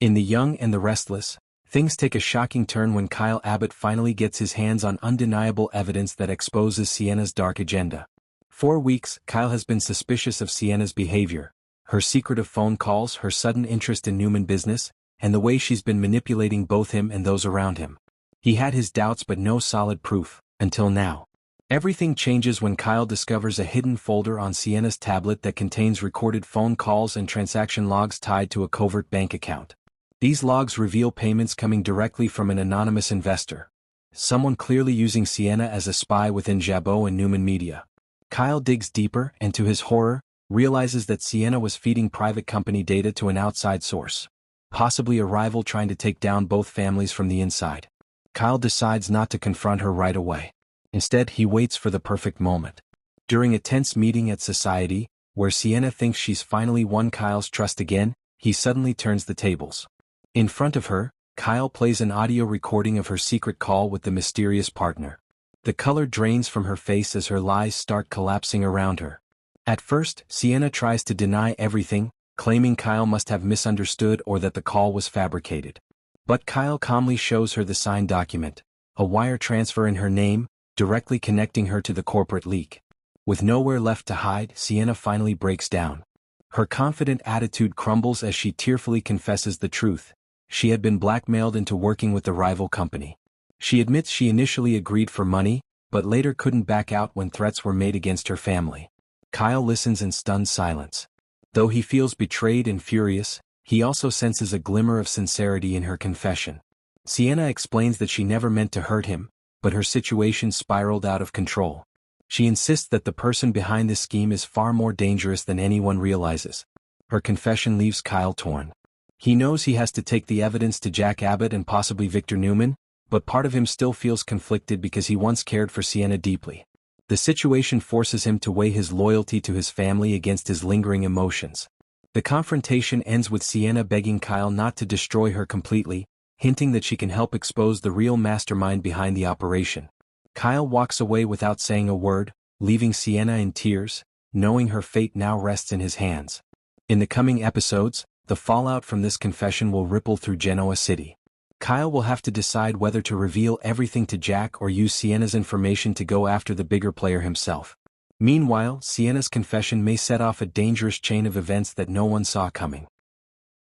In The Young and the Restless, things take a shocking turn when Kyle Abbott finally gets his hands on undeniable evidence that exposes Sienna's dark agenda. For weeks, Kyle has been suspicious of Sienna's behavior, her secretive phone calls, her sudden interest in Newman business, and the way she's been manipulating both him and those around him. He had his doubts but no solid proof, until now. Everything changes when Kyle discovers a hidden folder on Sienna's tablet that contains recorded phone calls and transaction logs tied to a covert bank account. These logs reveal payments coming directly from an anonymous investor, someone clearly using Sienna as a spy within Jabot and Newman Media. Kyle digs deeper and, to his horror, realizes that Sienna was feeding private company data to an outside source, possibly a rival trying to take down both families from the inside. Kyle decides not to confront her right away. Instead, he waits for the perfect moment. During a tense meeting at Society, where Sienna thinks she's finally won Kyle's trust again, he suddenly turns the tables. In front of her, Kyle plays an audio recording of her secret call with the mysterious partner. The color drains from her face as her lies start collapsing around her. At first, Sienna tries to deny everything, claiming Kyle must have misunderstood or that the call was fabricated. But Kyle calmly shows her the signed document, a wire transfer in her name, directly connecting her to the corporate leak. With nowhere left to hide, Sienna finally breaks down. Her confident attitude crumbles as she tearfully confesses the truth. She had been blackmailed into working with the rival company. She admits she initially agreed for money, but later couldn't back out when threats were made against her family. Kyle listens in stunned silence. Though he feels betrayed and furious, he also senses a glimmer of sincerity in her confession. Sienna explains that she never meant to hurt him, but her situation spiraled out of control. She insists that the person behind this scheme is far more dangerous than anyone realizes. Her confession leaves Kyle torn. He knows he has to take the evidence to Jack Abbott and possibly Victor Newman, but part of him still feels conflicted because he once cared for Sienna deeply. The situation forces him to weigh his loyalty to his family against his lingering emotions. The confrontation ends with Sienna begging Kyle not to destroy her completely, hinting that she can help expose the real mastermind behind the operation. Kyle walks away without saying a word, leaving Sienna in tears, knowing her fate now rests in his hands. In the coming episodes, the fallout from this confession will ripple through Genoa City. Kyle will have to decide whether to reveal everything to Jack or use Sienna's information to go after the bigger player himself. Meanwhile, Sienna's confession may set off a dangerous chain of events that no one saw coming.